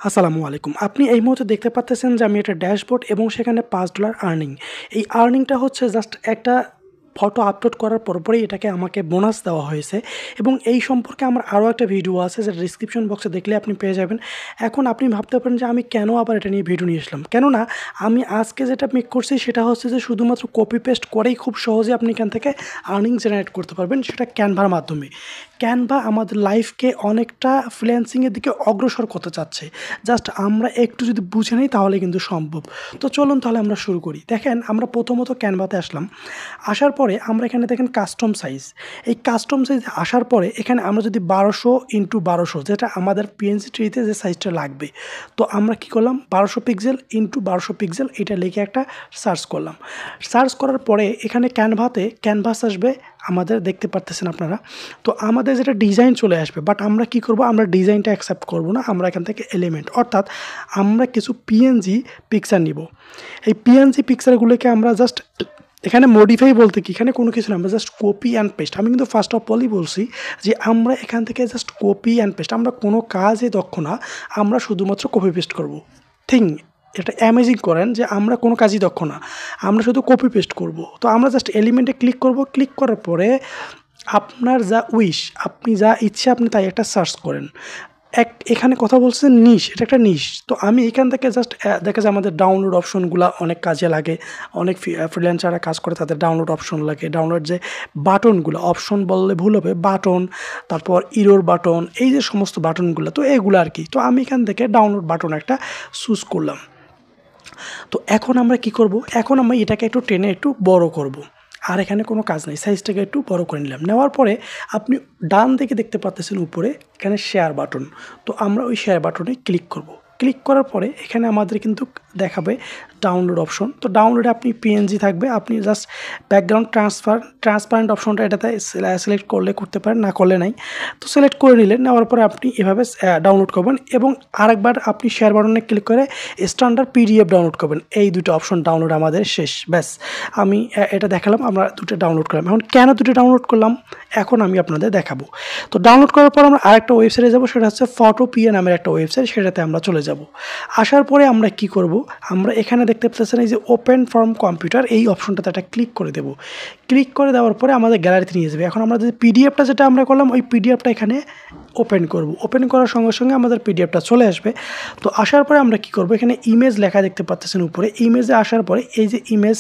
আসসালামু আলাইকুম। আপনি এই মুহূর্তে দেখতে পাচ্তেছেন যে আমি একটা ড্যাশবোর্ড এবং সেখানে $৫ আর্নিং। এই আর্নিংটা হচ্ছে জাস্ট একটা ফটো আপলোড করার পরপরই এটাকে আমাকে বোনাস দেওয়া হয়েছে এবং এই সম্পর্কে আমার আরও একটা ভিডিও আছে যেটা ডিসক্রিপশন বক্সে দেখলে আপনি পেয়ে যাবেন। এখন আপনি ভাবতে পারেন যে আমি কেন আবার এটা নিয়ে ভিডিও নিয়ে আসলাম? কেননা আমি আজকে যেটা মেক করছি সেটা হচ্ছে যে শুধুমাত্র কপি পেস্ট করেই খুব সহজে আপনি এখান থেকে আর্নিং জেনারেট করতে পারবেন সেটা ক্যানভার মাধ্যমে। ক্যানভা আমাদের লাইফকে অনেকটা ফ্রিল্যান্সিংয়ের দিকে অগ্রসর করতে চাচ্ছে। জাস্ট আমরা একটু যদি বুঝে নিই তাহলে কিন্তু সম্ভব। তো চলুন তাহলে আমরা শুরু করি। দেখেন আমরা প্রথমত ক্যানভাতে আসলাম। আসার পরে আমরা এখানে দেখেন কাস্টম সাইজ। এই কাস্টম সাইজ আসার পরে এখানে আমরা যদি 1200 × 1200 যেটা আমাদের পিএনজি ট্রিতে যে সাইজটা লাগবে। তো আমরা কি করলাম 1200 পিক্সেল × 1200 পিক্সেল এটা লিখে একটা সার্চ করলাম। সার্চ করার পরে এখানে ক্যানভাতে ক্যানভাস আসবে আমাদের দেখতে পারতেছেন আপনারা। তো আমাদের যেটা ডিজাইন চলে আসবে বাট আমরা কি করব আমরা ডিজাইনটা অ্যাকসেপ্ট করব না। আমরা এখান থেকে এলিমেন্ট অর্থাৎ আমরা কিছু পিএনজি পিকচার নিব। এই পিএনজি পিকচারগুলোকে আমরা জাস্ট এখানে মডিফাই বলতে কি এখানে কোনো কিছু না, আমরা জাস্ট কপি অ্যান্ড পেস্ট। আমি কিন্তু ফার্স্ট অফ অলই বলছি যে আমরা এখান থেকে জাস্ট কপি অ্যান্ড পেস্ট, আমরা কোনো কাজে দক্ষ না, আমরা শুধুমাত্র কপি পেস্ট করব। এটা অ্যামেজিং করেন যে আমরা কোনো কাজই দক্ষ না, আমরা শুধু কপি পেস্ট করব। তো আমরা জাস্ট এলিমেন্টে ক্লিক করব, ক্লিক করার পরে আপনার যা উইশ, আপনি যা ইচ্ছে আপনি তাই একটা সার্চ করেন। এখানে কথা বলছে নিশ, এটা একটা নিশ। তো আমি এখান থেকে জাস্ট দেখা যায় আমাদের ডাউনলোড অপশনগুলো অনেক কাজে লাগে। অনেক ফ্রিল্যান্সাররা কাজ করে তাদের ডাউনলোড অপশন লাগে। ডাউনলোড যে বাটনগুলো, অপশন বললে ভুল হবে, বাটন, তারপর ইরোর বাটন, এই যে সমস্ত বাটনগুলো তো এগুলো আর কি। তো আমি এখান থেকে ডাউনলোড বাটন একটা চুজ করলাম। তো এখন আমরা কি করব, এখন আমরা এটাকে একটু টেনে একটু বড় করব। আর এখানে কোনো কাজ নেই, সাইজটাকে একটু বড় করে নিলাম। নেওয়ার পরে আপনি ডান দিকে দেখতে পাচ্ছেন উপরে এখানে শেয়ার বাটন। তো আমরা ওই শেয়ার বাটনে ক্লিক করব। ক্লিক করার পরে এখানে আমাদের কিন্তু দেখাবে ডাউনলোড অপশন। তো ডাউনলোডে আপনি পিএনজি থাকবে, আপনি জাস্ট ব্যাকগ্রাউন্ড ট্রান্সপারেন্ট অপশনটা এটাতে সিলেক্ট করলে করতে পারেন, না করলে নাই। তো সিলেক্ট করে নিলেন, নেওয়ার পরে আপনি এভাবে ডাউনলোড করবেন এবং আরেকবার আপনি শেয়ার বাটনে ক্লিক করে স্ট্যান্ডার্ড পিডিএফ ডাউনলোড করবেন। এই দুটো অপশন ডাউনলোড আমাদের শেষ। ব্যাস, আমি এটা দেখালাম, আমরা দুটো ডাউনলোড করলাম। এখন কেন দুটো ডাউনলোড করলাম এখন আমি আপনাদের দেখাবো। তো ডাউনলোড করার পর আমরা আরেকটা ওয়েবসাইটে যাবো, সেটা হচ্ছে ফটোপিয়া নামের একটা ওয়েবসাইট, সেটাতে আমরা চলে যাব। আসার পরে আমরা কি করব, আমরা এখানে দেখতে পাচ্ছেন এই যে ওপেন ফ্রম কম্পিউটার, এই অপশনটাতে একটা ক্লিক করে দেব। ক্লিক করে দেওয়ার পরে আমাদের গ্যালারিতে নিয়ে যাবে। এখন আমরা যে পিডিএফটা যেটা আমরা করলাম ওই পিডিএফটা এখানে ওপেন করব। ওপেন করার সঙ্গে সঙ্গে আমাদের পিডিএফটা চলে আসবে। তো আসার পরে আমরা কি করব, এখানে ইমেজ লেখা দেখতে পাচ্ছেন উপরে। ইমেজে আসার পরে এই যে ইমেজ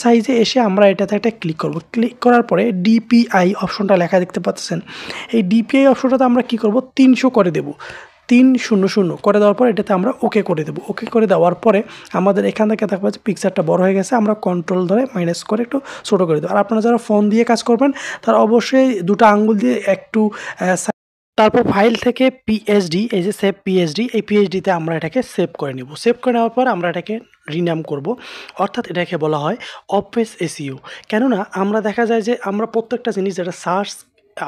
সাইজে এসে আমরা এটাতে একটা ক্লিক করব। ক্লিক করার পরে ডিপিআই অপশনটা লেখা দেখতে পাচ্ছেন। এই ডিপিআই অপশনটাতে আমরা কি করব 300 করে দেব। 300 করে দেওয়ার পর এটাতে আমরা ওকে করে দেবো। ওকে করে দেওয়ার পরে আমাদের এখান থেকে দেখা যাচ্ছে পিকচারটা বড় হয়ে গেছে, আমরা কন্ট্রোল ধরে মাইনাস করে একটু ছোটো করে দেবো। আর আপনারা যারা ফোন দিয়ে কাজ করবেন তারা অবশ্যই দুটো আঙ্গুল দিয়ে একটু তারপর ফাইল থেকে পিএইচডি, এই যে সেভ পিএইচডি, এই পিএইচডিতে আমরা এটাকে সেভ করে নেব। সেভ করে নেওয়ার পর আমরা এটাকে রিনাম করব, অর্থাৎ এটাকে বলা হয় অফ-পেজ এসইও। কেননা আমরা দেখা যায় যে আমরা প্রত্যেকটা জিনিস যেটা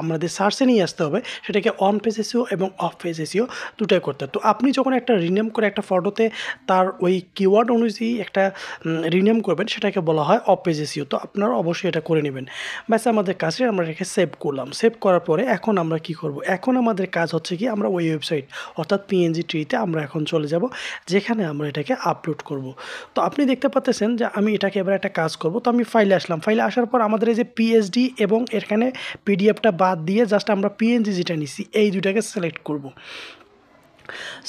আমাদের সার্চে নিয়ে আসতে হবে সেটাকে অন পেজ এসইও এবং অফ পেজ এসইও দুটোই করতে হবে। তো আপনি যখন একটা রিনেম করে একটা ফটোতে তার ওই কিওয়ার্ড অনুযায়ী একটা রিনেম করবেন সেটাকে বলা হয় অফ পেজ এসইও। তো আপনারা অবশ্যই এটা করে নেবেন। ব্যাস আমাদের কাছে আমরা এটাকে সেভ করলাম। সেভ করার পরে এখন আমরা কি করব, এখন আমাদের কাজ হচ্ছে কি আমরা ওই ওয়েবসাইট অর্থাৎ পিএনজি ট্রিতে আমরা এখন চলে যাব যেখানে আমরা এটাকে আপলোড করব। তো আপনি দেখতে পাচ্ছেন যে আমি এটাকে এবার একটা কাজ করব। তো আমি ফাইলে আসলাম। ফাইলে আসার পর আমাদের এই যে পিএইচডি এবং এখানে পিডিএফটা বাদ দিয়ে জাস্ট আমরা পিএনজি যেটা নিছি এই দুটাকে সিলেক্ট করব।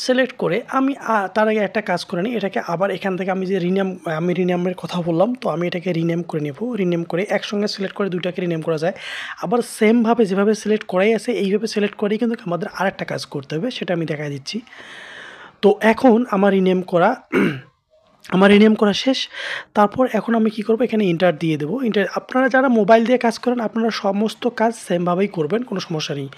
সিলেক্ট করে আমি তার আগে একটা কাজ করে নিই, এটাকে আবার এখান থেকে আমি যে রিনেমের কথা বললাম, তো আমি এটাকে রিনেম করে নেব। রিনেম করে একসঙ্গে সিলেক্ট করে দুইটাকে রিনেম করা যায়। আবার সেমভাবে যেভাবে সিলেক্ট করাই আছে এইভাবে সিলেক্ট করেই কিন্তু আমাদের আরেকটা কাজ করতে হবে, সেটা আমি দেখা দিচ্ছি। তো এখন আমার রিনেম করা শেষ। তারপর এখন আমি কি করব, এখানে এন্টার দিয়ে দেবো। আপনারা যারা মোবাইল দিয়ে কাজ করেন আপনারা সমস্ত কাজ সেমভাবেই করবেন, কোনো সমস্যা নেই।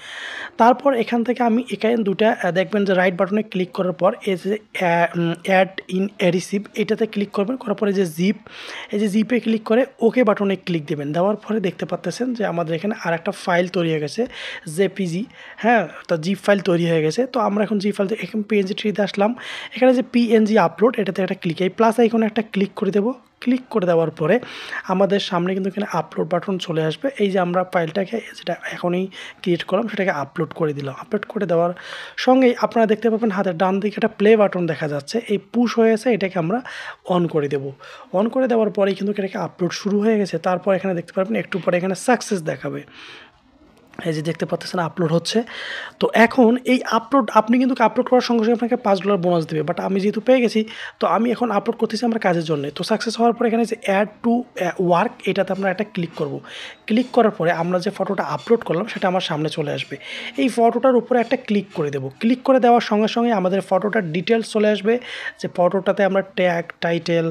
তারপর এখান থেকে আমি এখানে দুটা দেখবেন যে রাইট বাটনে ক্লিক করার পর এই যে অ্যাড ইন অ্যাডিসিভ এটাতে ক্লিক করবেন। করার পরে যে এই যে জিপে ক্লিক করে ওকে বাটনে ক্লিক দেবেন। দেওয়ার পরে দেখতে পাচ্ছেন যে আমাদের এখানে আর একটা ফাইল তৈরি হয়ে গেছে জেপিজি। হ্যাঁ, তো জিপ ফাইল তৈরি হয়ে গেছে। তো আমরা এখন জিপ ফাইল এখানে পিএনজি ট্রিতে আসলাম। এখানে যে পিএনজি আপলোড এটাতে একটা ক্লিক, এই প্লাস আইকনে একটা ক্লিক করে দেবো। ক্লিক করে দেওয়ার পরে আমাদের সামনে কিন্তু এখানে আপলোড বাটন চলে আসবে। এই যে আমরা ফাইলটাকে যেটা এখনই ক্রিয়েট করলাম সেটাকে আপলোড করে দিলাম। আপলোড করে দেওয়ার সঙ্গেই আপনারা দেখতে পাবেন হাতের ডান দিকে একটা প্লে বাটন দেখা যাচ্ছে, এই পুশ হয়েছে, এটাকে আমরা অন করে দেব। অন করে দেওয়ার পরেই কিন্তু এটাকে আপলোড শুরু হয়ে গেছে। তারপর এখানে দেখতে পারবেন একটু পরে এখানে সাকসেস দেখাবে, এই যে দেখতে পাচ্ছেন আপলোড হচ্ছে। তো এখন এই আপলোড আপনি কিন্তু আপলোড করার সঙ্গে সঙ্গে আপনাকে $5 বোনাস দেবে, বাট আমি যেহেতু পেয়ে গেছি তো আমি এখন আপলোড করতেছি আমার কাজের জন্য। তো সাকসেস হওয়ার পরে এখানে যে অ্যাড টু ওয়ার্ক, এটাতে আমরা একটা ক্লিক করব। ক্লিক করার পরে আমরা যে ফটোটা আপলোড করলাম সেটা আমার সামনে চলে আসবে। এই ফটোটার উপরে একটা ক্লিক করে দেব। ক্লিক করে দেওয়ার সঙ্গে সঙ্গে আমাদের ফটোটার ডিটেলস চলে আসবে, যে ফটোটাতে আমরা ট্যাগ, টাইটেল,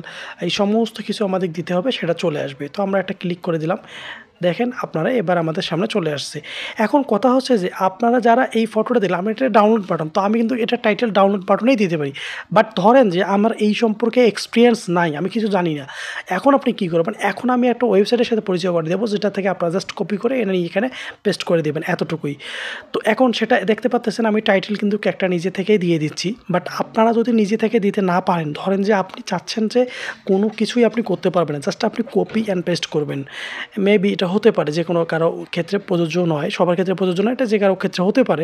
এই সমস্ত কিছু আমাদের দিতে হবে, সেটা চলে আসবে। তো আমরা একটা ক্লিক করে দিলাম। দেখেন আপনারা এবার আমাদের সামনে চলে আসছে। এখন কথা হচ্ছে যে আপনারা যারা এই ফটোটা দিলেন, আমি এটা ডাউনলোড বাটন, তো আমি কিন্তু এটা টাইটেল ডাউনলোড বাটনেই দিতে পারি। বাট ধরেন যে আমার এই সম্পর্কে এক্সপিরিয়েন্স নাই, আমি কিছু জানি না, এখন আপনি কী করবেন, এখন আমি একটা ওয়েবসাইটের সাথে পরিচয় করে দেবো, যেটা থেকে আপনারা জাস্ট কপি করে এনে এখানে পেস্ট করে দেবেন, এতটুকুই। তো এখন সেটা দেখতে পাচ্ছেন আমি টাইটেল কিন্তু একটা নিজে থেকেই দিয়ে দিচ্ছি। বাট আপনারা যদি নিজে থেকে দিতে না পারেন, ধরেন যে আপনি চাচ্ছেন যে কোনো কিছুই আপনি করতে পারবেন না, জাস্ট আপনি কপি অ্যান্ড পেস্ট করবেন, মেবি এটা হতে পারে যে কোনো কারো ক্ষেত্রে প্রযোজ্য নয়, সবার ক্ষেত্রে প্রযোজ্য নয়, এটা যে কারো ক্ষেত্রে হতে পারে।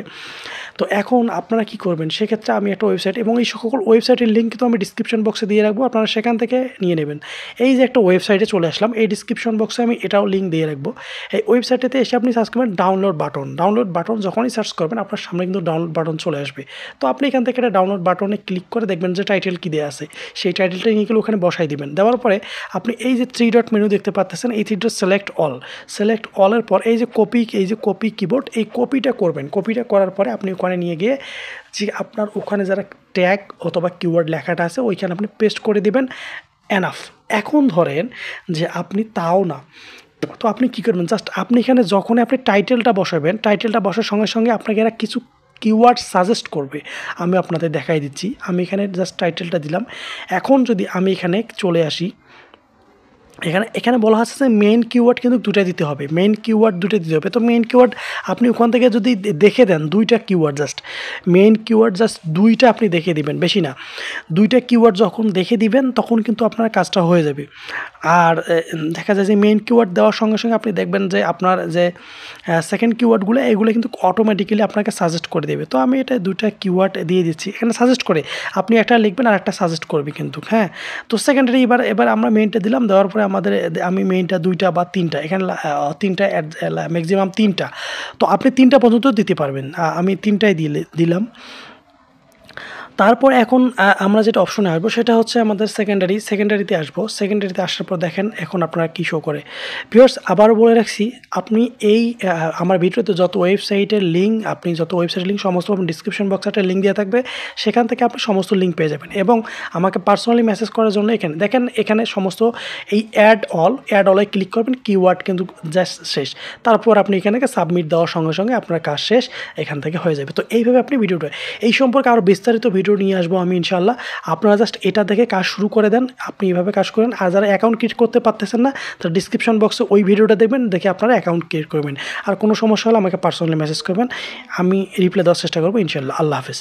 তো এখন আপনারা কি করবেন, সেক্ষেত্রে আমি একটা ওয়েবসাইট, এবং এই সকল ওয়েবসাইটের লিঙ্ক কিন্তু আমি ডিসক্রিপশন বক্সে দিয়ে রাখবো, আপনারা সেখান থেকে নিয়ে নেবেন। এই যে একটা ওয়েবসাইটে চলে আসলাম, এই ডিসক্রিপশন বক্সে আমি এটাও লিঙ্ক দিয়ে রাখবো। এই ওয়েবসাইটেতে এসে আপনি সার্চ করবেন ডাউনলোড বাটন। ডাউনলোড বাটন যখনই সার্চ করবেন আপনার সামনে কিন্তু ডাউনলোড বাটন চলে আসবে। তো আপনি এখান থেকে একটা ডাউনলোড বাটনে ক্লিক করে দেখবেন যে টাইটেল কী দেওয়া আছে, সেই টাইটেলটা নিয়ে গেলে ওখানে বসাই দিবেন। দেওয়ার পরে আপনি এই যে 3 ডট মেনু দেখতে পাচ্ছেন, এই 3 ডট সিলেক্ট অল, সিলেক্ট অলের পর এই যে কপি কিবোর্ড, এই কপিটা করবেন। কপিটা করার পরে আপনি ওখানে নিয়ে গিয়ে যে আপনার ওখানে যারা ট্যাগ অথবা কিওয়ার্ড লেখাটা আছে ওইখানে আপনি পেস্ট করে দিবেন। এনাফ। এখন ধরেন যে আপনি তাও না, তো আপনি কী করবেন, জাস্ট আপনি এখানে যখনই আপনি টাইটেলটা বসাবেন, টাইটেলটা বসার সঙ্গে সঙ্গে আপনাকে এরা কিছু কিওয়ার্ড সাজেস্ট করবে, আমি আপনাদের দেখাই দিচ্ছি। আমি এখানে জাস্ট টাইটেলটা দিলাম। এখন যদি আমি এখানে চলে আসি, এখানে বলা হচ্ছে যে মেইন কিওয়ার্ড কিন্তু দুটো দিতে হবে, মেইন কিওয়ার্ড দুটো দিতে হবে। তো মেইন কিওয়ার্ড আপনি ওখান থেকে যদি দেখে দেন, 2টা keyword, just main keyword just 2টা আপনি দেখে দিবেন, বেশি না। 2টা কিওয়ার্ড যখন দেখে দিবেন তখন কিন্তু আপনার কাজটা হয়ে যাবে। আর দেখা যায় যে মেইন কিওয়ার্ড দেওয়ার সঙ্গে সঙ্গে আপনি দেখবেন যে আপনার যে সেকেন্ড কিওয়ার্ডগুলো, এগুলো কিন্তু অটোমেটিক্যালি আপনাকে সাজেস্ট করে দেবে। তো আমি এটা 2টা কিওয়ার্ড দিয়ে দিচ্ছি, এখানে সাজেস্ট করে আপনি একটা লিখবেন আর একটা সাজেস্ট করবে কিন্তু, হ্যাঁ। তো সেকেন্ডারি এবার আমরা মেইনটা দিলাম, দেওয়ার পরে আমি মেইনটা 2টা বা 3টা, এখানে 3টা, ম্যাক্সিমাম 3টা, তো আপনি 3টা পর্যন্ত দিতে পারবেন। আমি 3টাই দিলাম। তারপর এখন আমরা যেটা অপশনে আসবো সেটা হচ্ছে আমাদের সেকেন্ডারিতে আসবো। সেকেন্ডারিতে আসার পর দেখেন এখন আপনারা কী শো করে। ভিউয়ার্স, আবারও বলে রাখছি, আপনি এই আমার ভিডিওতে যত ওয়েবসাইটের লিঙ্ক, আপনি যত ওয়েবসাইটের লিঙ্ক সমস্ত ডিসক্রিপশন বক্সে একটা লিঙ্ক দেওয়া থাকবে, সেখান থেকে আপনি সমস্ত লিঙ্ক পেয়ে যাবেন। এবং আমাকে পার্সোনালি মেসেজ করার জন্য এখানে দেখেন, এখানে সমস্ত এই অ্যাড অলে ক্লিক করবেন, কিওয়ার্ড কিন্তু জাস্ট শেষ। তারপর আপনি এখানে সাবমিট দেওয়ার সঙ্গে সঙ্গে আপনার কাজ শেষ, এখান থেকে হয়ে যাবে। তো এইভাবে আপনি ভিডিওটা, এই সম্পর্কে আরও বিস্তারিত ভিডিও নিয়ে আসবো আমি ইনশাল্লাহ। আপনারা জাস্ট এটা দেখে কাজ শুরু করে দেন, আপনি এইভাবে কাজ করেন। আর যারা অ্যাকাউন্ট ক্রিয়েট করতে পারতেছেন না, তো ডিসক্রিপশন বক্সে ওই ভিডিওটা দেখবেন, দেখে আপনারা অ্যাকাউন্ট ক্রিয়েট করবেন। আর কোনো সমস্যা হলে আমাকে পার্সোনালি মেসেজ করবেন, আমি রিপ্লাই দেওয়ার চেষ্টা করবো ইনশাল্লাহ। আল্লাহ হাফেজ।